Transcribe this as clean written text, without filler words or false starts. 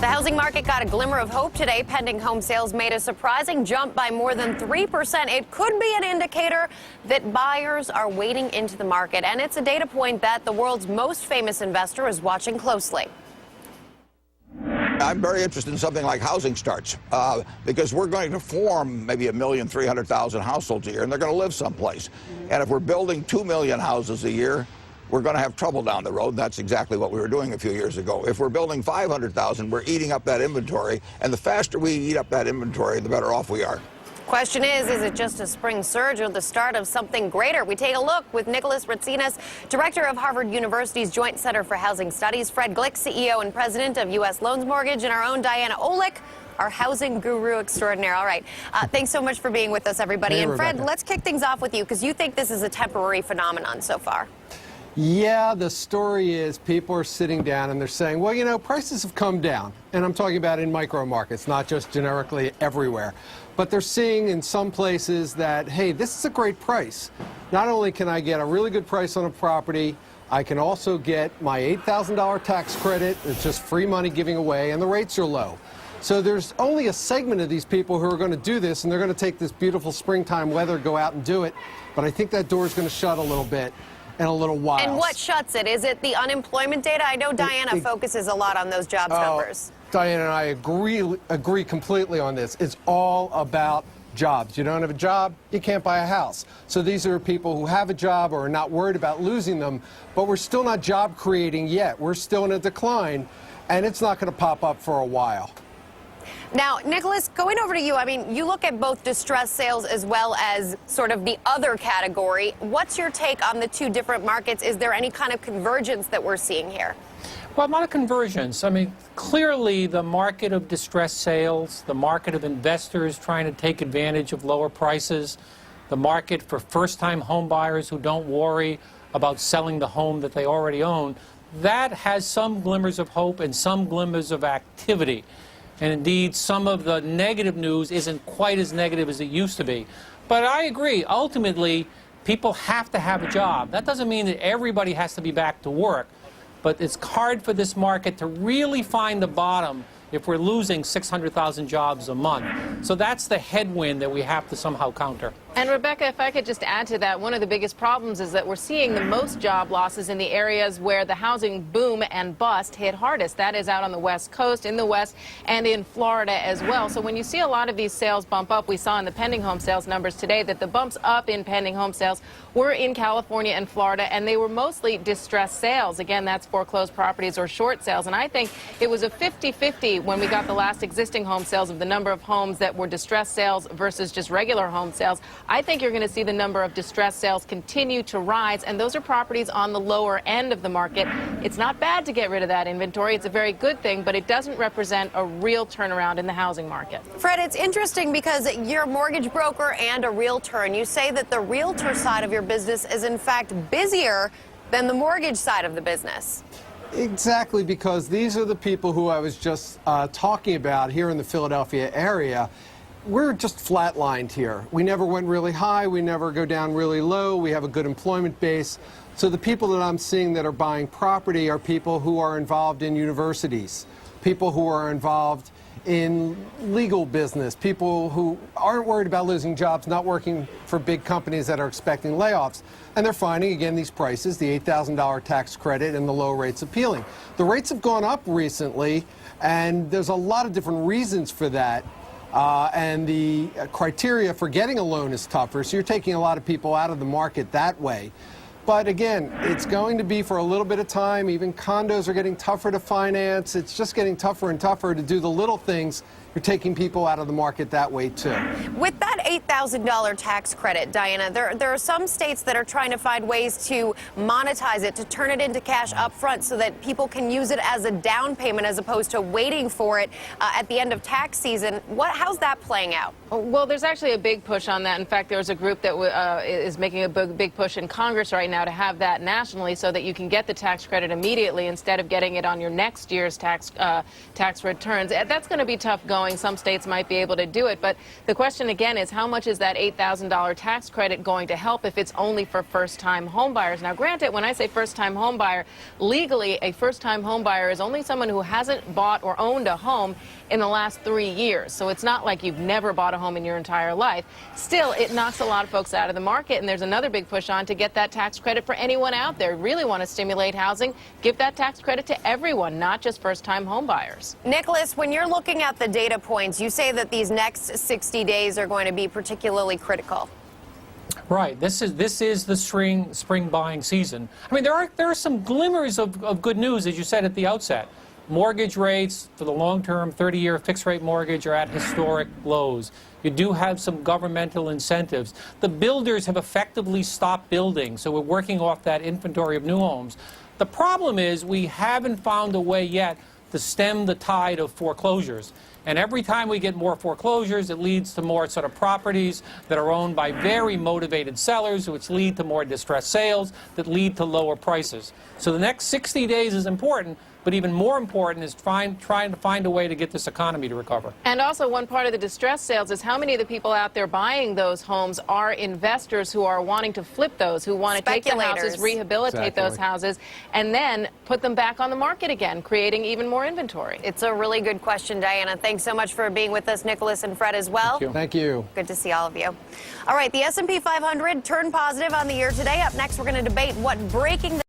The housing market got a glimmer of hope today. Pending home sales made a surprising jump by more than 3%. It could be an indicator that buyers are wading into the market, and it's a data point that the world's most famous investor is watching closely. I'm very interested in something like housing starts because we're going to form maybe 1,300,000 households a year, and they're going to live someplace. And if we're building 2 million houses a year, we're going to have trouble down the road. That's exactly what we were doing a few years ago. If we're building 500,000, we're eating up that inventory, and the faster we eat up that inventory, the better off we are. Question is it just a spring surge or the start of something greater? We take a look with Nicholas Ratsinas, director of Harvard University's Joint Center for Housing Studies, Fred Glick, CEO and president of U.S. Loans Mortgage, and our own Diana Olick, our housing guru extraordinaire. All right. Thanks so much for being with us, everybody. Hey, and Fred, Rebecca, let's kick things off with you because you think this is a temporary phenomenon so far. Yeah, the story is people are sitting down and they're saying, well, you know, prices have come down. And I'm talking about in micro markets, not just generically everywhere. But they're seeing in some places that, hey, this is a great price. Not only can I get a really good price on a property, I can also get my $8,000 tax credit. It's just free money giving away, and the rates are low. So there's only a segment of these people who are going to do this, and they're going to take this beautiful springtime weather, go out and do it. But I think that door is going to shut a little bit in a little while. And what shuts it? Is it the unemployment data? I know Diana focuses a lot on those jobs numbers. Diana and I agree completely on this. It's all about jobs. You don't have a job, you can't buy a house. So these are people who have a job or are not worried about losing them, but we're still not job creating yet. We're still in a decline, and it's not going to pop up for a while. Now, Nicholas, going over to you, I mean, you look at both distressed sales as well as sort of the other category. What's your take on the two different markets? Is there any kind of convergence that we're seeing here? Well, not a convergence. I mean, clearly the market of distressed sales, the market of investors trying to take advantage of lower prices, the market for first-time home buyers who don't worry about selling the home that they already own, that has some glimmers of hope and some glimmers of activity. And indeed, some of the negative news isn't quite as negative as it used to be. But I agree, ultimately, people have to have a job. That doesn't mean that everybody has to be back to work. But it's hard for this market to really find the bottom if we're losing 600,000 jobs a month. So that's the headwind that we have to somehow counter. And Rebecca, if I could just add to that, one of the biggest problems is that we're seeing the most job losses in the areas where the housing boom and bust hit hardest. That is out on the West Coast, in the West, and in Florida as well. So when you see a lot of these sales bump up, we saw in the pending home sales numbers today that the bumps up in pending home sales were in California and Florida, and they were mostly distressed sales. Again, that's foreclosed properties or short sales. And I think it was a 50-50 when we got the last existing home sales of the number of homes that were distressed sales versus just regular home sales. I think you're going to see the number of distressed sales continue to rise, and those are properties on the lower end of the market. It's not bad to get rid of that inventory. It's a very good thing, but it doesn't represent a real turnaround in the housing market. Fred, it's interesting because you're a mortgage broker and a realtor, and you say that the realtor side of your business is, in fact, busier than the mortgage side of the business. Exactly, because these are the people who I was just talking about here in the Philadelphia area. We're just flatlined here. We never went really high. We never go down really low. We have a good employment base. So the people that I'm seeing that are buying property are people who are involved in universities, people who are involved in legal business, people who aren't worried about losing jobs, not working for big companies that are expecting layoffs. And they're finding, again, these prices, the $8,000 tax credit and the low rates appealing. The rates have gone up recently, and there's a lot of different reasons for that. And the criteria for getting a loan is tougher, so you're taking a lot of people out of the market that way. But again, it's going to be for a little bit of time. Even condos are getting tougher to finance. It's just getting tougher and tougher to do the little things. You're taking people out of the market that way, too. With that $8,000 tax credit, Diana, there are some states that are trying to find ways to monetize it, to turn it into cash up front so that people can use it as a down payment as opposed to waiting for it at the end of tax season. How's that playing out? Well, there's actually a big push on that. In fact, there's a group that is making a big push in Congress right now to have that nationally so that you can get the tax credit immediately instead of getting it on your next year's tax returns. That's going to be tough going. Some states might be able to do it, but the question again is how how much is that $8,000 tax credit going to help if it's only for first-time homebuyers? Now, granted, when I say first-time homebuyer, legally, a first-time homebuyer is only someone who hasn't bought or owned a home in the last 3 years. So it's not like you've never bought a home in your entire life. Still, it knocks a lot of folks out of the market, and there's another big push on to get that tax credit for anyone out there. Really want to stimulate housing, give that tax credit to everyone, not just first-time homebuyers. Nicholas, when you're looking at the data points, you say that these next 60 days are going to be particularly critical. Right. This is the spring buying season. I mean, there are some glimmers of good news, as you said at the outset. Mortgage rates for the long-term 30-year fixed-rate mortgage are at historic lows. You do have some governmental incentives. The builders have effectively stopped building, so we're working off that inventory of new homes. The problem is we haven't found a way yet to stem the tide of foreclosures. And every time we get more foreclosures, it leads to more sort of properties that are owned by very motivated sellers, which lead to more distressed sales that lead to lower prices. So the next 60 days is important, but even more important is trying to find a way to get this economy to recover. And also, one part of the distress sales is how many of the people out there buying those homes are investors who are wanting to flip those, who want to take the houses, rehabilitate those houses, and then put them back on the market again, creating even more inventory. It's a really good question, Diana. Thanks so much for being with us, Nicholas and Fred, as well. Thank you. Good to see all of you. All right, the S&P 500 turned positive on the year today. Up next, we're going to debate what breaking the